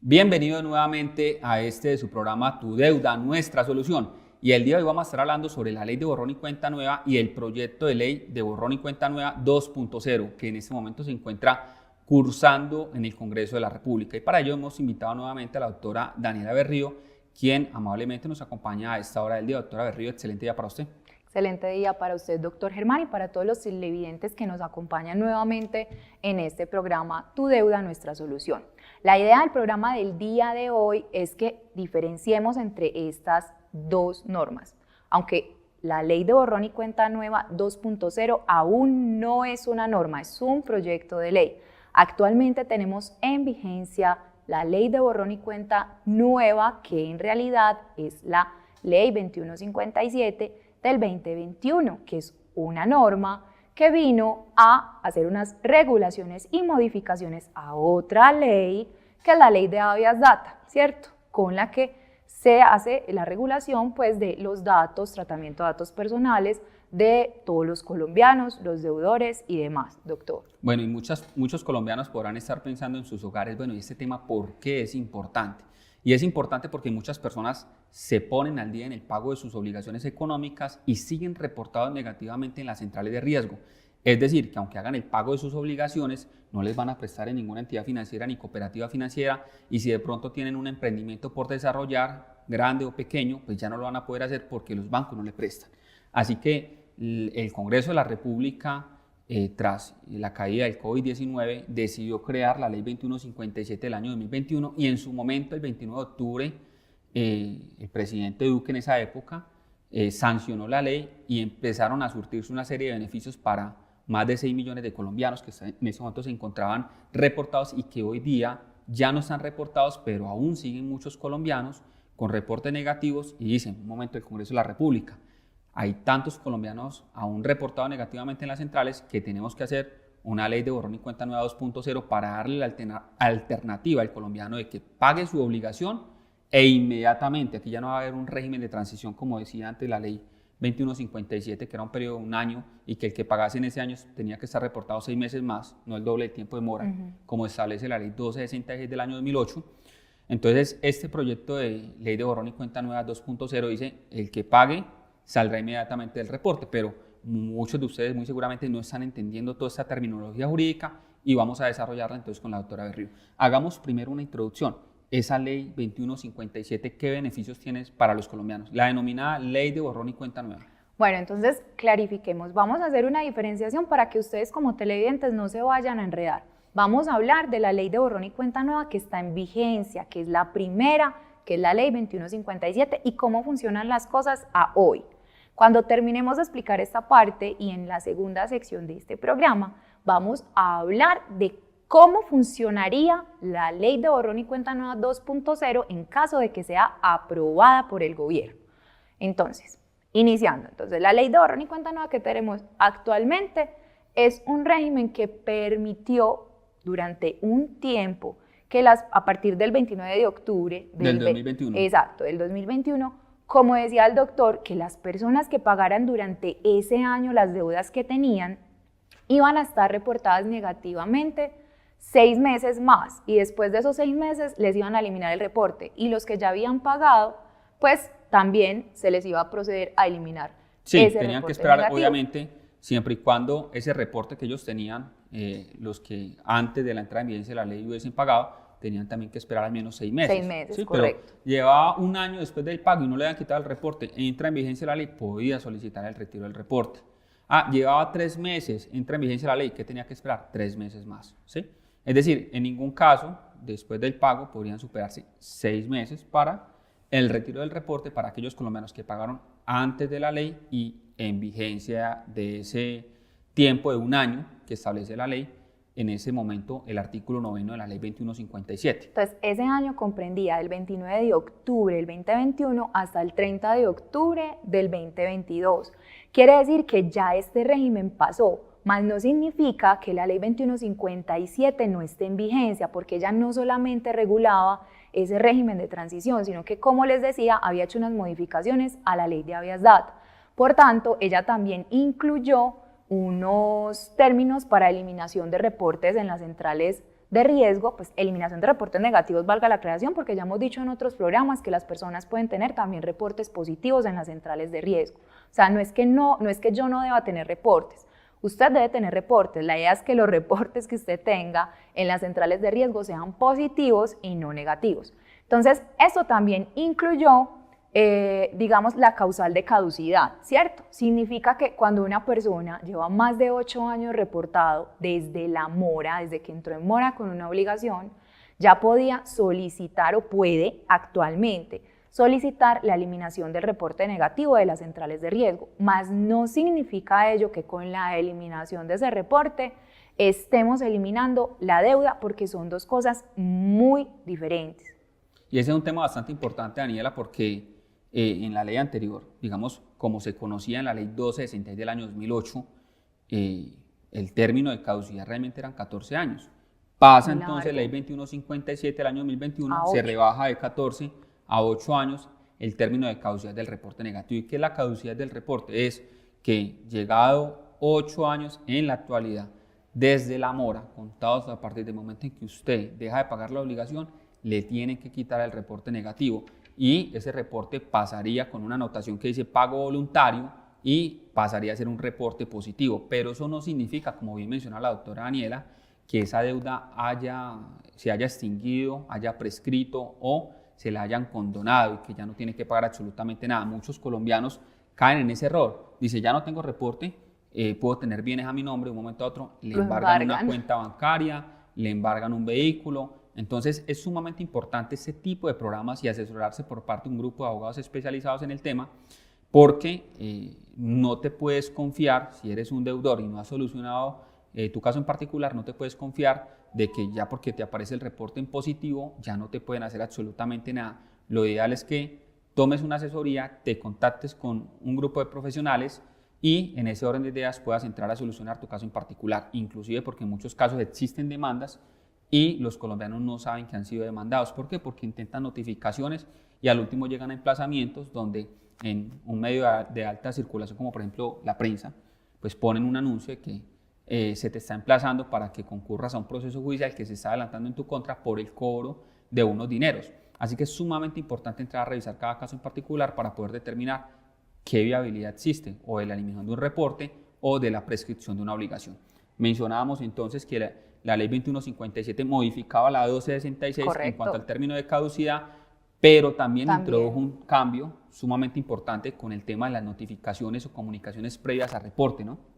Bienvenido nuevamente a este de su programa Tu Deuda, Nuestra Solución. Y el día de hoy vamos a estar hablando sobre la ley de borrón y cuenta nueva y el proyecto de ley de borrón y cuenta nueva 2.0, que en este momento se encuentra cursando en el Congreso de la República. Y para ello hemos invitado nuevamente a la doctora Daniela Berrío, quien amablemente nos acompaña a esta hora del día. Doctora Berrío, excelente día para usted. Excelente día para usted, doctor Germán, y para todos los televidentes que nos acompañan nuevamente en este programa Tu Deuda, Nuestra Solución. La idea del programa del día de hoy es que diferenciemos entre estas dos normas. Aunque la ley de borrón y cuenta nueva 2.0 aún no es una norma, es un proyecto de ley. Actualmente tenemos en vigencia la ley de borrón y cuenta nueva, que en realidad es la ley 2157 del 2021, que es una norma que vino a hacer unas regulaciones y modificaciones a otra ley, que es la ley de habeas data, ¿cierto? Con la que se hace la regulación pues, de los datos, tratamiento de datos personales de todos los colombianos, los deudores y demás, doctor. Bueno, y muchos colombianos podrán estar pensando en sus hogares, bueno, ¿y este tema por qué es importante? Y es importante porque muchas personas se ponen al día en el pago de sus obligaciones económicas y siguen reportados negativamente en las centrales de riesgo. Es decir, que aunque hagan el pago de sus obligaciones, no les van a prestar en ninguna entidad financiera ni cooperativa financiera, y si de pronto tienen un emprendimiento por desarrollar, grande o pequeño, pues ya no lo van a poder hacer porque los bancos no le prestan. Así que el Congreso de la República, tras la caída del COVID-19, decidió crear la ley 2157 del año 2021 y en su momento, el 29 de octubre, el presidente Duque en esa época sancionó la ley y empezaron a surtirse una serie de beneficios para más de 6 millones de colombianos que en ese momento se encontraban reportados y que hoy día ya no están reportados, pero aún siguen muchos colombianos con reportes negativos y dicen, un momento, el Congreso de la República, hay tantos colombianos aún reportados negativamente en las centrales que tenemos que hacer una ley de borrón y cuenta nueva 2.0 para darle la alternativa al colombiano de que pague su obligación e inmediatamente, aquí ya no va a haber un régimen de transición como decía antes la ley 2157, que era un periodo de un año y que el que pagase en ese año tenía que estar reportado 6 meses más, no el doble de tiempo de mora, como establece la ley 1266 del año 2008. Entonces, este proyecto de ley de borrón y cuenta nueva 2.0 dice, el que pague saldrá inmediatamente del reporte, pero muchos de ustedes muy seguramente no están entendiendo toda esta terminología jurídica y vamos a desarrollarla entonces con la doctora Berrío. Hagamos primero una introducción. Esa ley 2157, ¿qué beneficios tiene para los colombianos? La denominada ley de borrón y cuenta nueva. Bueno, entonces clarifiquemos. Vamos a hacer una diferenciación para que ustedes como televidentes no se vayan a enredar. Vamos a hablar de la ley de borrón y cuenta nueva que está en vigencia, que es la primera, que es la ley 2157 y cómo funcionan las cosas a hoy. Cuando terminemos de explicar esta parte y en la segunda sección de este programa, vamos a hablar de cómo funcionaría la ley de borrón y cuenta nueva 2.0 en caso de que sea aprobada por el gobierno. Entonces, iniciando. Entonces, la ley de borrón y cuenta nueva que tenemos actualmente es un régimen que permitió durante un tiempo que a partir del 29 de octubre del 2021. Exacto, del 2021, como decía el doctor, que las personas que pagaran durante ese año las deudas que tenían iban a estar reportadas negativamente 6 meses más y después de esos 6 meses les iban a eliminar el reporte y los que ya habían pagado, pues también se les iba a proceder a eliminar ese tenían reporte que esperar negativo. Obviamente siempre y cuando ese reporte que ellos tenían, los que antes de la entrada en vigencia de la ley hubiesen pagado, tenían también que esperar al menos 6 meses. 6 meses, ¿sí? correcto. Pero llevaba un año después del pago y no le habían quitado el reporte, entra en vigencia la ley, podía solicitar el retiro del reporte. Llevaba 3 meses, entra en vigencia la ley, ¿qué tenía que esperar? 3 meses más, ¿sí? Es decir, en ningún caso, después del pago, podrían superarse 6 meses para el retiro del reporte para aquellos colombianos que pagaron antes de la ley y en vigencia de ese tiempo de un año que establece la ley, en ese momento el artículo 9 de la ley 2157. Entonces, ese año comprendía del 29 de octubre del 2021 hasta el 30 de octubre del 2022. Quiere decir que ya este régimen pasó, mas no significa que la ley 2157 no esté en vigencia, porque ella no solamente regulaba ese régimen de transición, sino que, como les decía, había hecho unas modificaciones a la ley de habeas data. Por tanto, ella también incluyó unos términos para eliminación de reportes en las centrales de riesgo, pues eliminación de reportes negativos, valga la aclaración, porque ya hemos dicho en otros programas que las personas pueden tener también reportes positivos en las centrales de riesgo. O sea, no es que yo no deba tener reportes. Usted debe tener reportes. La idea es que los reportes que usted tenga en las centrales de riesgo sean positivos y no negativos. Entonces, eso también incluyó, digamos, la causal de caducidad, ¿cierto? Significa que cuando una persona lleva más de 8 años reportado desde la mora, desde que entró en mora con una obligación, ya podía solicitar o puede actualmente solicitar la eliminación del reporte negativo de las centrales de riesgo, mas no significa ello que con la eliminación de ese reporte estemos eliminando la deuda, porque son dos cosas muy diferentes. Y ese es un tema bastante importante, Daniela, porque en la ley anterior, digamos, como se conocía en la ley 1266 del año 2008, el término de caducidad realmente eran 14 años. Pasa entonces la ley 2157 del año 2021, se rebaja de 14 a 8 años el término de caducidad del reporte negativo. ¿Y qué es la caducidad del reporte? Es que llegado 8 años en la actualidad, desde la mora, contados a partir del momento en que usted deja de pagar la obligación, le tienen que quitar el reporte negativo y ese reporte pasaría con una anotación que dice pago voluntario y pasaría a ser un reporte positivo. Pero eso no significa, como bien mencionaba la doctora Daniela, que esa deuda se haya extinguido, haya prescrito o se la hayan condonado y que ya no tiene que pagar absolutamente nada. Muchos colombianos caen en ese error. Dice, ya no tengo reporte, puedo tener bienes a mi nombre, de un momento a otro le embargan una cuenta bancaria, le embargan un vehículo. Entonces es sumamente importante ese tipo de programas y asesorarse por parte de un grupo de abogados especializados en el tema, porque no te puedes confiar, si eres un deudor y no has solucionado tu caso en particular, no te puedes confiar de que ya porque te aparece el reporte en positivo, ya no te pueden hacer absolutamente nada. Lo ideal es que tomes una asesoría, te contactes con un grupo de profesionales y en ese orden de ideas puedas entrar a solucionar tu caso en particular, inclusive porque en muchos casos existen demandas y los colombianos no saben que han sido demandados. ¿Por qué? Porque intentan notificaciones y al último llegan a emplazamientos donde en un medio de alta circulación, como por ejemplo la prensa, pues ponen un anuncio de que se te está emplazando para que concurras a un proceso judicial que se está adelantando en tu contra por el cobro de unos dineros. Así que es sumamente importante entrar a revisar cada caso en particular para poder determinar qué viabilidad existe o de la eliminación de un reporte o de la prescripción de una obligación. Mencionábamos entonces que la ley 2157 modificaba la 1266 en cuanto al término de caducidad, pero también introdujo un cambio sumamente importante con el tema de las notificaciones o comunicaciones previas a reporte, ¿no?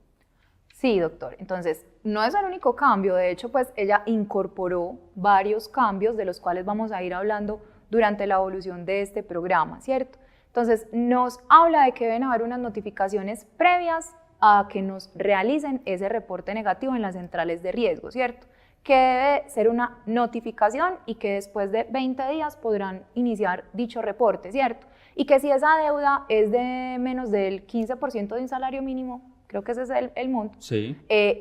Sí, doctor. Entonces, no es el único cambio. De hecho, pues ella incorporó varios cambios de los cuales vamos a ir hablando durante la evolución de este programa, ¿cierto? Entonces, nos habla de que deben haber unas notificaciones previas a que nos realicen ese reporte negativo en las centrales de riesgo, ¿cierto? Que debe ser una notificación y que después de 20 días podrán iniciar dicho reporte, ¿cierto? Y que si esa deuda es de menos del 15% de un salario mínimo, creo que ese es el monto, sí.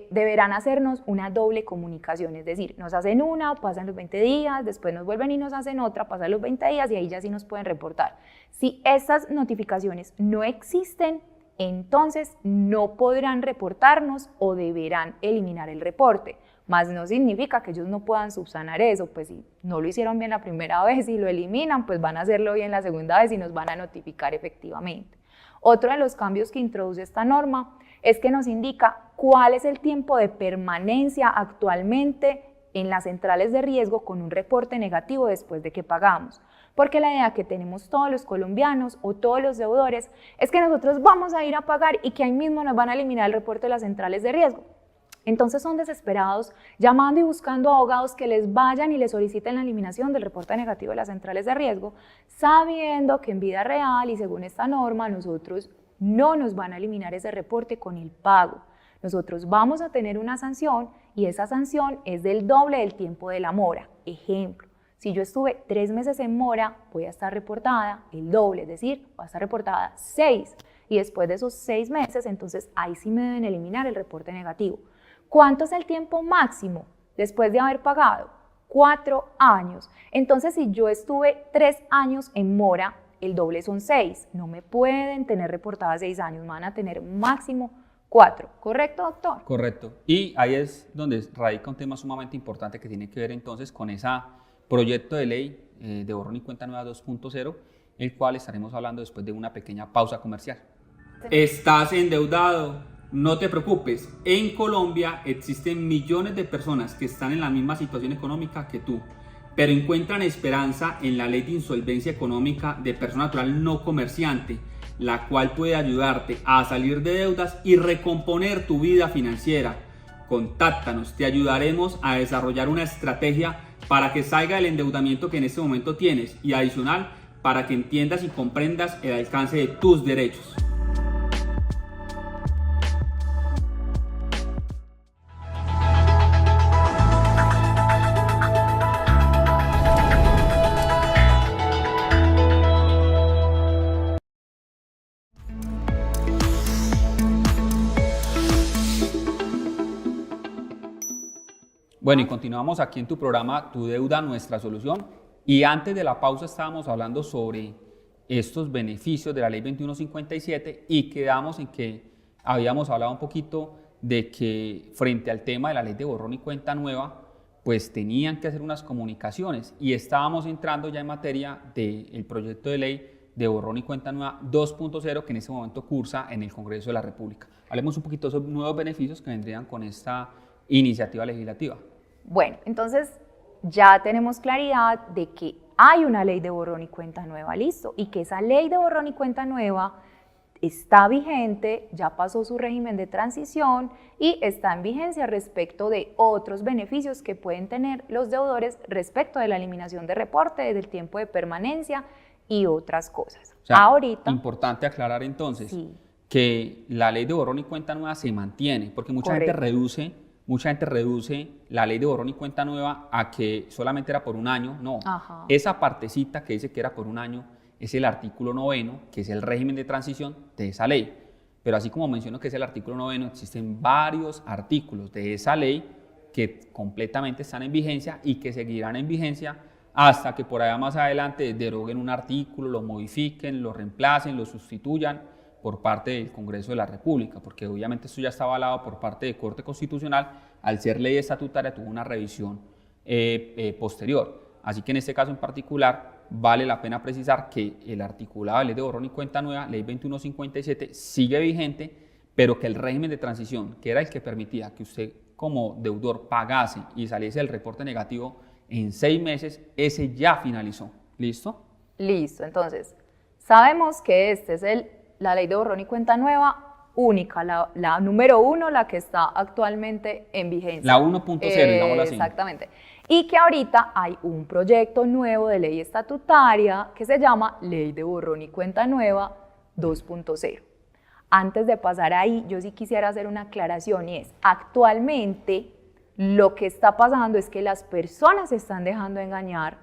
Deberán hacernos una doble comunicación, es decir, nos hacen una, pasan los 20 días, después nos vuelven y nos hacen otra, pasan los 20 días y ahí ya sí nos pueden reportar. Si estas notificaciones no existen, entonces no podrán reportarnos o deberán eliminar el reporte, más no significa que ellos no puedan subsanar eso, pues si no lo hicieron bien la primera vez y lo eliminan, pues van a hacerlo bien la segunda vez y nos van a notificar efectivamente. Otro de los cambios que introduce esta norma es que nos indica cuál es el tiempo de permanencia actualmente en las centrales de riesgo con un reporte negativo después de que pagamos. Porque la idea que tenemos todos los colombianos o todos los deudores es que nosotros vamos a ir a pagar y que ahí mismo nos van a eliminar el reporte de las centrales de riesgo. Entonces son desesperados llamando y buscando abogados que les vayan y les soliciten la eliminación del reporte negativo de las centrales de riesgo, sabiendo que en vida real y según esta norma nosotros no nos van a eliminar ese reporte con el pago. Nosotros vamos a tener una sanción y esa sanción es del doble del tiempo de la mora. Ejemplo, si yo estuve 3 meses en mora, voy a estar reportada el doble, es decir, va a estar reportada 6. Y después de esos 6 meses, entonces ahí sí me deben eliminar el reporte negativo. ¿Cuánto es el tiempo máximo después de haber pagado? 4 años. Entonces, si yo estuve 3 años en mora, el doble son 6. No me pueden tener reportada 6 años, me van a tener máximo 4, ¿correcto, doctor? Correcto. Y ahí es donde radica un tema sumamente importante que tiene que ver entonces con ese proyecto de ley de borrón y cuenta nueva 2.0, el cual estaremos hablando después de una pequeña pausa comercial. ¿Estás endeudado? No te preocupes. En Colombia existen millones de personas que están en la misma situación económica que tú, pero encuentran esperanza en la ley de insolvencia económica de persona natural no comerciante, la cual puede ayudarte a salir de deudas y recomponer tu vida financiera. Contáctanos, te ayudaremos a desarrollar una estrategia para que salga del endeudamiento que en este momento tienes y adicional para que entiendas y comprendas el alcance de tus derechos. Bueno, y continuamos aquí en tu programa Tu Deuda, Nuestra Solución. Y antes de la pausa estábamos hablando sobre estos beneficios de la Ley 2157 y quedamos en que habíamos hablado un poquito de que frente al tema de la Ley de borrón y cuenta nueva, pues tenían que hacer unas comunicaciones y estábamos entrando ya en materia del proyecto de ley de borrón y cuenta nueva 2.0 que en este momento cursa en el Congreso de la República. Hablemos un poquito sobre nuevos beneficios que vendrían con esta iniciativa legislativa. Bueno, entonces ya tenemos claridad de que hay una ley de borrón y cuenta nueva, listo, y que esa ley de borrón y cuenta nueva está vigente, ya pasó su régimen de transición y está en vigencia respecto de otros beneficios que pueden tener los deudores respecto de la eliminación de reporte, del tiempo de permanencia y otras cosas. O sea, ahorita, importante aclarar entonces sí, que la ley de borrón y cuenta nueva se mantiene, porque mucha gente reduce la ley de borrón y cuenta nueva a que solamente era por un año. No, ajá, esa partecita que dice que era por un año es el artículo 9, que es el régimen de transición de esa ley. Pero así como menciono que es el artículo 9, existen varios artículos de esa ley que completamente están en vigencia y que seguirán en vigencia hasta que por allá más adelante deroguen un artículo, lo modifiquen, lo reemplacen, lo sustituyan por parte del Congreso de la República, porque obviamente esto ya está avalado por parte de Corte Constitucional, al ser ley estatutaria tuvo una revisión posterior. Así que en este caso en particular vale la pena precisar que el articulado de ley de borrón y cuenta nueva, ley 2157, sigue vigente, pero que el régimen de transición, que era el que permitía que usted como deudor pagase y saliese el reporte negativo en 6 meses, ese ya finalizó. ¿Listo? listo. Entonces, sabemos que este es la ley de borrón y cuenta nueva única, la número 1, la que está actualmente en vigencia. La 1.0, digámoslo así. Exactamente. Y que ahorita hay un proyecto nuevo de ley estatutaria que se llama Ley de borrón y cuenta nueva 2.0. Antes de pasar ahí, yo sí quisiera hacer una aclaración y es, actualmente lo que está pasando es que las personas se están dejando engañar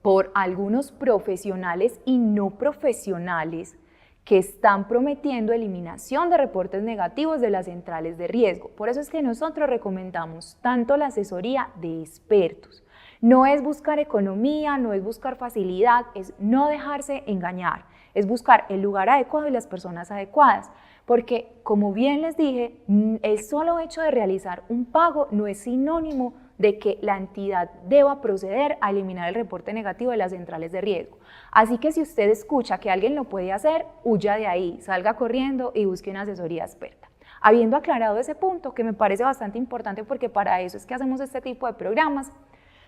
por algunos profesionales y no profesionales que están prometiendo eliminación de reportes negativos de las centrales de riesgo. Por eso es que nosotros recomendamos tanto la asesoría de expertos. No es buscar economía, no es buscar facilidad, es no dejarse engañar, es buscar el lugar adecuado y las personas adecuadas. Porque, como bien les dije, el solo hecho de realizar un pago no es sinónimo de que la entidad deba proceder a eliminar el reporte negativo de las centrales de riesgo. Así que si usted escucha que alguien lo puede hacer, huya de ahí, salga corriendo y busque una asesoría experta. Habiendo aclarado ese punto, que me parece bastante importante porque para eso es que hacemos este tipo de programas,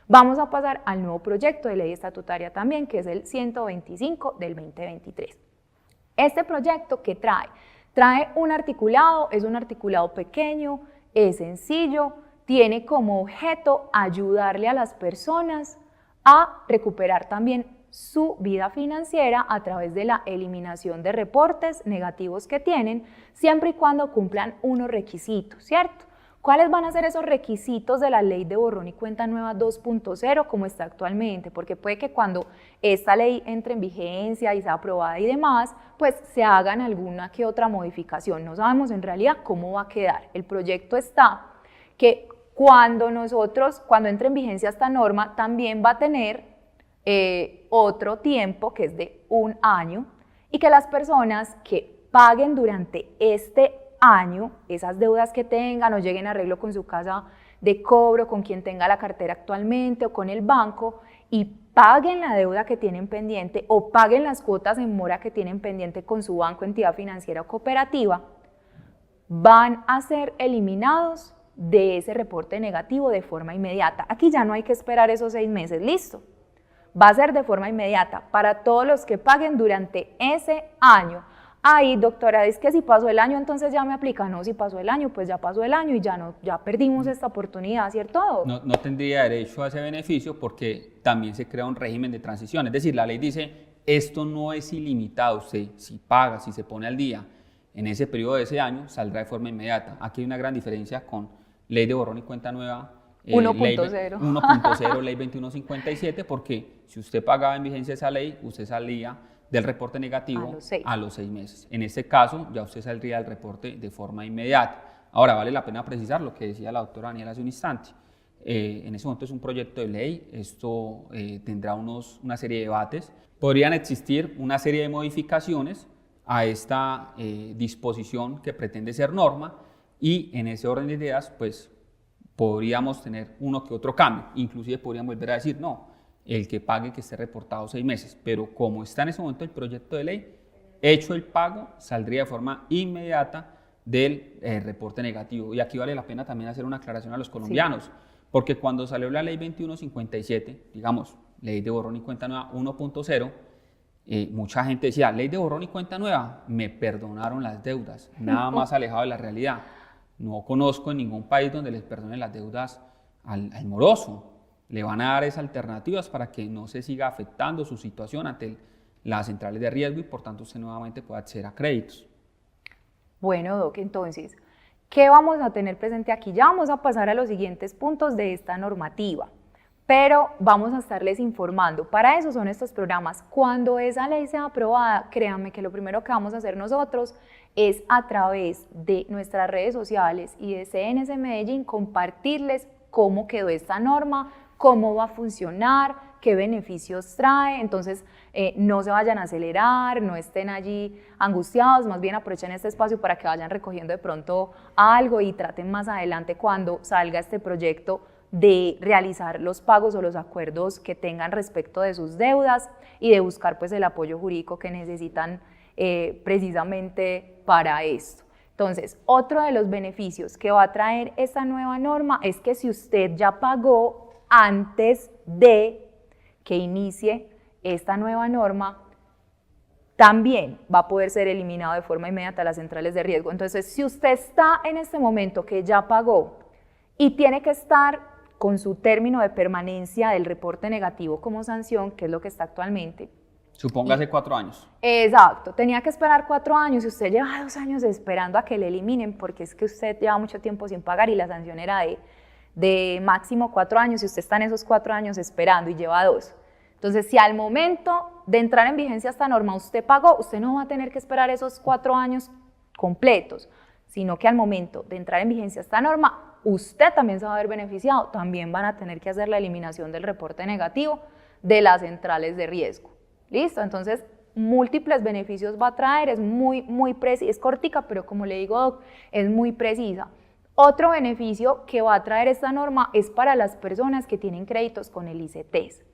vamos a pasar al nuevo proyecto de ley estatutaria también, que es el 125 del 2023. Este proyecto, ¿qué trae? Trae un articulado, es un articulado pequeño, es sencillo, tiene como objeto ayudarle a las personas a recuperar también su vida financiera a través de la eliminación de reportes negativos que tienen, siempre y cuando cumplan unos requisitos, ¿cierto? ¿Cuáles van a ser esos requisitos de la ley de borrón y cuenta nueva 2.0 como está actualmente? Porque puede que cuando esta ley entre en vigencia y sea aprobada y demás, pues se hagan alguna que otra modificación. No sabemos en realidad cómo va a quedar. El proyecto está que cuando entre en vigencia esta norma, también va a tener otro tiempo que es de 1 año y que las personas que paguen durante este año, esas deudas que tengan o lleguen a arreglo con su casa de cobro, con quien tenga la cartera actualmente o con el banco, y paguen la deuda que tienen pendiente o paguen las cuotas en mora que tienen pendiente con su banco, entidad financiera o cooperativa, van a ser eliminados de ese reporte negativo de forma inmediata. Aquí ya no hay que esperar esos 6 meses, listo. Va a ser de forma inmediata para todos los que paguen durante ese año. Ay, doctora, es que si pasó el año, entonces ya me aplica. No, si pasó el año, pues ya pasó el año y ya perdimos esta oportunidad, ¿cierto? No tendría derecho a ese beneficio porque también se crea un régimen de transición. Es decir, la ley dice, esto no es ilimitado. Usted, si paga, si se pone al día en ese periodo de ese año, saldrá de forma inmediata. Aquí hay una gran diferencia con ley de borrón y cuenta nueva, 1.0. 1.0, ley 2157, porque si usted pagaba en vigencia esa ley, usted salía del reporte negativo a los 6 meses. En este caso, ya usted saldría del reporte de forma inmediata. Ahora, vale la pena precisar lo que decía la doctora Daniela hace un instante. En ese momento es un proyecto de ley, esto tendrá una serie de debates. Podrían existir una serie de modificaciones a esta disposición que pretende ser norma y en ese orden de ideas, pues podríamos tener uno que otro cambio. Inclusive podríamos volver a decir, no, el que pague que esté reportado 6 meses, pero como está en ese momento el proyecto de ley, hecho el pago, saldría de forma inmediata del reporte negativo. Y aquí vale la pena también hacer una aclaración a los colombianos, sí, porque cuando salió la ley 2157, digamos, ley de borrón y cuenta nueva 1.0, mucha gente decía, ley de borrón y cuenta nueva, me perdonaron las deudas, nada más alejado de la realidad. No conozco en ningún país donde les perdonen las deudas al moroso. Le van a dar esas alternativas para que no se siga afectando su situación ante las centrales de riesgo y por tanto usted nuevamente pueda acceder a créditos. Bueno, Doc, entonces, ¿qué vamos a tener presente aquí? Ya vamos a pasar a los siguientes puntos de esta normativa, pero vamos a estarles informando. Para eso son estos programas. Cuando esa ley sea aprobada, créanme que lo primero que vamos a hacer nosotros es a través de nuestras redes sociales y de CNS Medellín compartirles cómo quedó esta norma, cómo va a funcionar, qué beneficios trae. Entonces no se vayan a acelerar, no estén allí angustiados, más bien aprovechen este espacio para que vayan recogiendo de pronto algo y traten más adelante cuando salga este proyecto de realizar los pagos o los acuerdos que tengan respecto de sus deudas y de buscar pues el apoyo jurídico que necesitan precisamente para esto. Entonces, otro de los beneficios que va a traer esta nueva norma es que si usted ya pagó antes de que inicie esta nueva norma, también va a poder ser eliminado de forma inmediata las centrales de riesgo. Entonces, si usted está en este momento que ya pagó y tiene que estar con su término de permanencia del reporte negativo como sanción, que es lo que está actualmente. Supóngase 4 años. Exacto, tenía que esperar 4 años y usted lleva 2 años esperando a que le eliminen porque es que usted lleva mucho tiempo sin pagar y la sanción era de máximo 4 años y usted está en esos 4 años esperando y lleva 2. Entonces, si al momento de entrar en vigencia esta norma usted pagó, usted no va a tener que esperar esos 4 años completos, sino que al momento de entrar en vigencia esta norma, usted también se va a ver beneficiado, también van a tener que hacer la eliminación del reporte negativo de las centrales de riesgo. ¿Listo? Entonces, múltiples beneficios va a traer, es muy precisa, es cortica, pero como le digo, Doc, es muy precisa. Otro beneficio que va a traer esta norma es para las personas que tienen créditos con el ICETEX.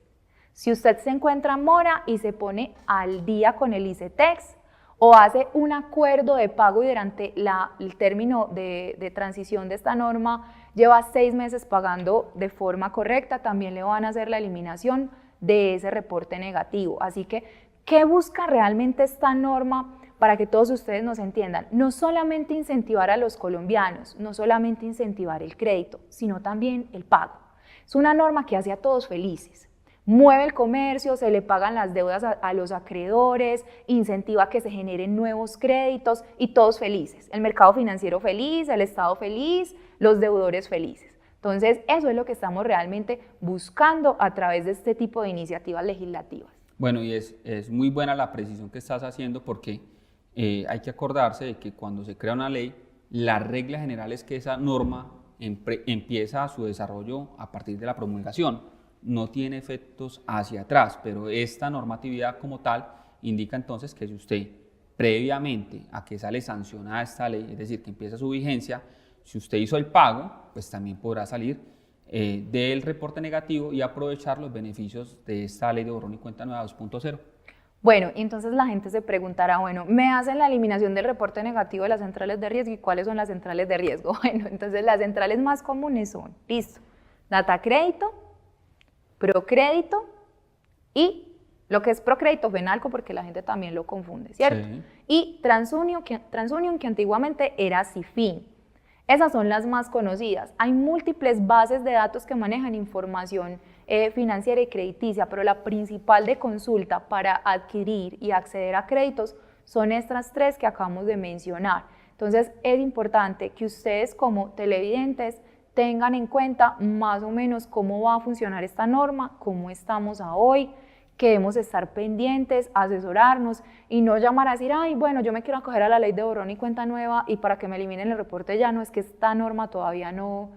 Si usted se encuentra en mora y se pone al día con el ICETEX o hace un acuerdo de pago y durante el término de transición de esta norma lleva 6 meses pagando de forma correcta, también le van a hacer la eliminación de ese reporte negativo. Así que, ¿qué busca realmente esta norma? Para que todos ustedes nos entiendan, no solamente incentivar a los colombianos, no solamente incentivar el crédito, sino también el pago. Es una norma que hace a todos felices, mueve el comercio, se le pagan las deudas a los acreedores, incentiva que se generen nuevos créditos y todos felices. El mercado financiero feliz, el Estado feliz, los deudores felices. Entonces, eso es lo que estamos realmente buscando a través de este tipo de iniciativas legislativas. Bueno, y es muy buena la precisión que estás haciendo porque hay que acordarse de que cuando se crea una ley, la regla general es que esa norma empieza su desarrollo a partir de la promulgación. No tiene efectos hacia atrás, pero esta normatividad como tal indica entonces que si usted previamente a que sale sancionada esta ley, es decir, que empieza su vigencia, si usted hizo el pago, pues también podrá salir del reporte negativo y aprovechar los beneficios de esta ley de borrón y cuenta nueva 2.0. Bueno, y entonces la gente se preguntará, bueno, me hacen la eliminación del reporte negativo de las centrales de riesgo, ¿y cuáles son las centrales de riesgo? Bueno, entonces las centrales más comunes son, listo, Datacrédito, Procrédito y lo que es Procrédito Fenalco, porque la gente también lo confunde, ¿cierto? Sí. Y TransUnion, que antiguamente era Cifin. Esas son las más conocidas. Hay múltiples bases de datos que manejan información financiera y crediticia, pero la principal de consulta para adquirir y acceder a créditos son estas tres que acabamos de mencionar. Entonces es importante que ustedes como televidentes tengan en cuenta más o menos cómo va a funcionar esta norma, cómo estamos a hoy, que debemos estar pendientes, asesorarnos y no llamar a decir, ay, bueno, yo me quiero acoger a la ley de borrón y cuenta nueva y para que me eliminen el reporte ya, no, es que esta norma todavía no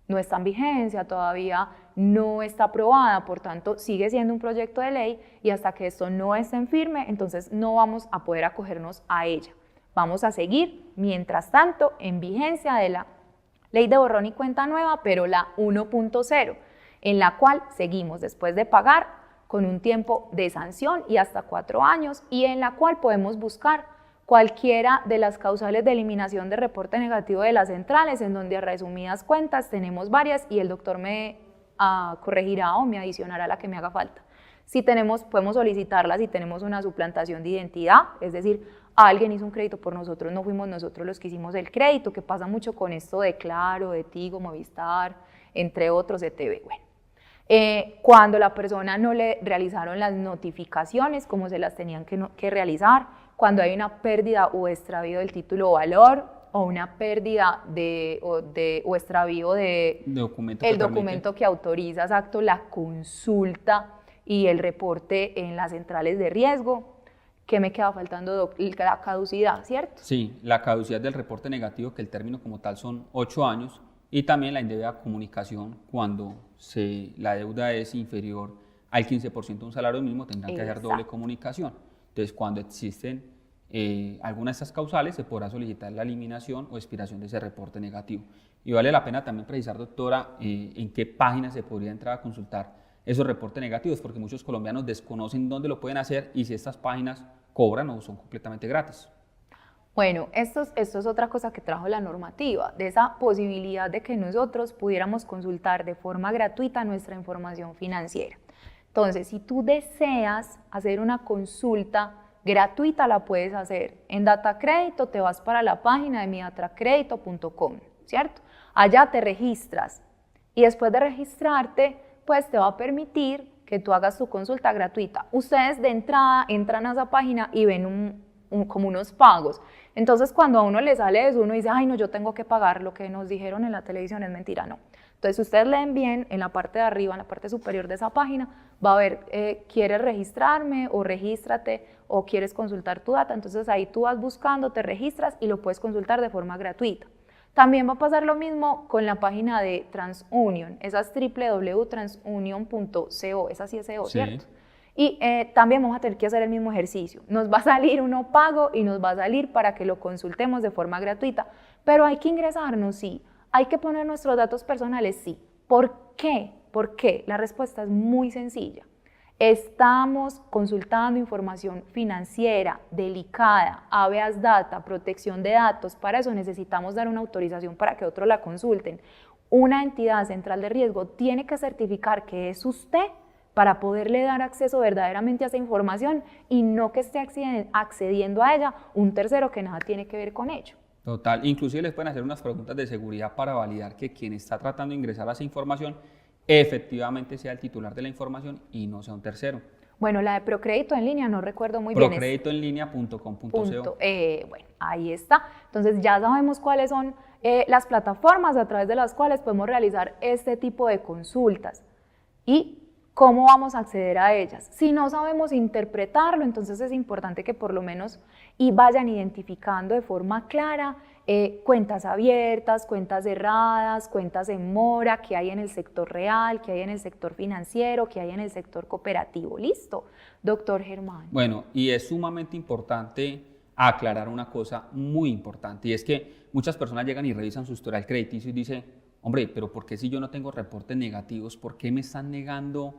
está en vigencia, todavía no está aprobada, por tanto sigue siendo un proyecto de ley y hasta que esto no esté en firme, entonces no vamos a poder acogernos a ella. Vamos a seguir, mientras tanto, en vigencia de la ley de borrón y cuenta nueva, pero la 1.0, en la cual seguimos después de pagar con un tiempo de sanción y hasta 4 años, y en la cual podemos buscar cualquiera de las causales de eliminación de reporte negativo de las centrales, en donde a resumidas cuentas tenemos varias y el doctor me corregirá o me adicionará la que me haga falta. Si tenemos, podemos solicitarla si tenemos una suplantación de identidad, es decir, alguien hizo un crédito por nosotros, no fuimos nosotros los que hicimos el crédito, que pasa mucho con esto de Claro, de Tigo, Movistar, entre otros, ETV. Bueno, cuando la persona no le realizaron las notificaciones como se las tenían que realizar, cuando hay una pérdida o extravío del título o valor, o una pérdida o extravío de el documento que autoriza, exacto, la consulta y el reporte en las centrales de riesgo. ¿Qué me queda faltando, la caducidad, cierto? Sí, la caducidad del reporte negativo, que el término como tal son 8 años, y también la indebida comunicación cuando la deuda es inferior al 15% de un salario mínimo, tendrán que hacer doble comunicación. Entonces, cuando existen alguna de estas causales, se podrá solicitar la eliminación o expiración de ese reporte negativo. Y vale la pena también precisar, doctora, en qué páginas se podría entrar a consultar esos reportes negativos, porque muchos colombianos desconocen dónde lo pueden hacer y si estas páginas cobran o son completamente gratis. Bueno, esto es otra cosa que trajo la normativa, de esa posibilidad de que nosotros pudiéramos consultar de forma gratuita nuestra información financiera. Entonces, si tú deseas hacer una consulta gratuita, la puedes hacer. En Datacrédito te vas para la página de midatracredito.com, ¿cierto? Allá te registras y después de registrarte, pues te va a permitir que tú hagas tu consulta gratuita. Ustedes de entrada entran a esa página y ven como unos pagos. Entonces, cuando a uno le sale eso, uno dice, ay, no, yo tengo que pagar, lo que nos dijeron en la televisión es mentira, no. Entonces, ustedes leen bien, en la parte de arriba, en la parte superior de esa página, va a ver, ¿quieres registrarme o regístrate o quieres consultar tu data? Entonces, ahí tú vas buscando, te registras y lo puedes consultar de forma gratuita. También va a pasar lo mismo con la página de TransUnion, esa es www.transunion.co, esa sí es SEO, Sí. ¿cierto? Y también vamos a tener que hacer el mismo ejercicio. Nos va a salir uno pago y nos va a salir para que lo consultemos de forma gratuita, pero hay que ingresarnos, sí. Hay que poner nuestros datos personales, sí. ¿Por qué? ¿Por qué? La respuesta es muy sencilla. Estamos consultando información financiera, delicada, habeas data, protección de datos. Para eso necesitamos dar una autorización para que otros la consulten. Una entidad central de riesgo tiene que certificar que es usted para poderle dar acceso verdaderamente a esa información y no que esté accediendo a ella un tercero que nada tiene que ver con ello. Total, inclusive les pueden hacer unas preguntas de seguridad para validar que quien está tratando de ingresar a esa información efectivamente sea el titular de la información y no sea un tercero. Bueno, la de Procrédito en línea no recuerdo muy bien. Procreditoenlinea.com.co. Bueno, ahí está. Entonces ya sabemos cuáles son las plataformas a través de las cuales podemos realizar este tipo de consultas y cómo vamos a acceder a ellas. Si no sabemos interpretarlo, entonces es importante que por lo menos vayan identificando de forma clara cuentas abiertas, cuentas cerradas, cuentas en mora, que hay en el sector real, que hay en el sector financiero, que hay en el sector cooperativo. ¿Listo, doctor Germán? Bueno, y es sumamente importante aclarar una cosa muy importante, y es que muchas personas llegan y revisan su historial crediticio y dicen, hombre, pero ¿por qué si yo no tengo reportes negativos, por qué me están negando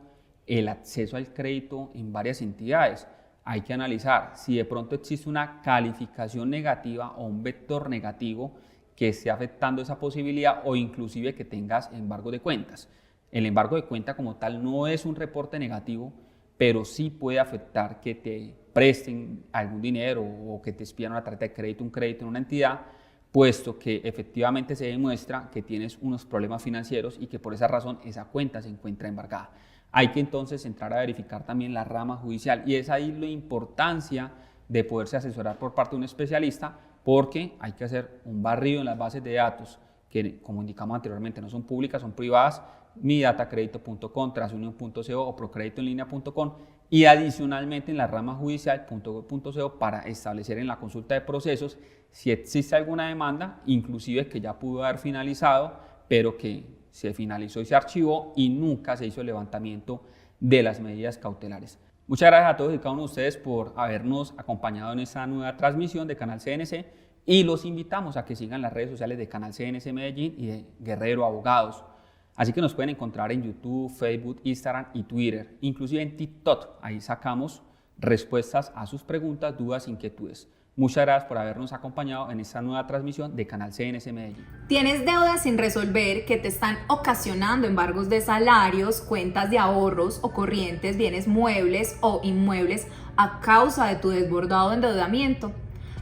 el acceso al crédito en varias entidades? Hay que analizar si de pronto existe una calificación negativa o un vector negativo que esté afectando esa posibilidad, o inclusive que tengas embargo de cuentas. El embargo de cuenta como tal no es un reporte negativo, pero sí puede afectar que te presten algún dinero o que te expidan una tarjeta de crédito, un crédito en una entidad, puesto que efectivamente se demuestra que tienes unos problemas financieros y que por esa razón esa cuenta se encuentra embargada. Hay que entonces entrar a verificar también la rama judicial, y es ahí la importancia de poderse asesorar por parte de un especialista, porque hay que hacer un barrido en las bases de datos que, como indicamos anteriormente, no son públicas, son privadas, midatacredito.com, transunion.co o procreditoenlinea.com, y adicionalmente en la rama judicial .gov.co para establecer en la consulta de procesos si existe alguna demanda, inclusive que ya pudo haber finalizado, pero que se finalizó y se archivó y nunca se hizo el levantamiento de las medidas cautelares. Muchas gracias a todos y cada uno de ustedes por habernos acompañado en esta nueva transmisión de Canal CNC, y los invitamos a que sigan las redes sociales de Canal CNC Medellín y de Guerrero Abogados. Así que nos pueden encontrar en YouTube, Facebook, Instagram y Twitter, inclusive en TikTok. Ahí sacamos respuestas a sus preguntas, dudas, inquietudes. Muchas gracias por habernos acompañado en esta nueva transmisión de Canal CNC Medellín. ¿Tienes deudas sin resolver que te están ocasionando embargos de salarios, cuentas de ahorros o corrientes, bienes muebles o inmuebles a causa de tu desbordado endeudamiento?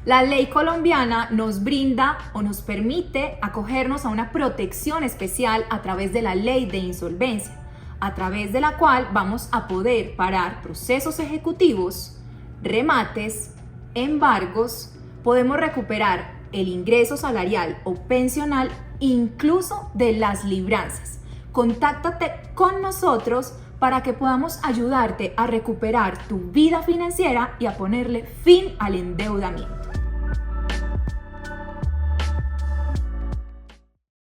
La ley colombiana nos brinda o nos permite acogernos a una protección especial a través de la ley de insolvencia, a través de la cual vamos a poder parar procesos ejecutivos, remates, embargos, podemos recuperar el ingreso salarial o pensional, incluso de las libranzas. Contáctate con nosotros para que podamos ayudarte a recuperar tu vida financiera y a ponerle fin al endeudamiento.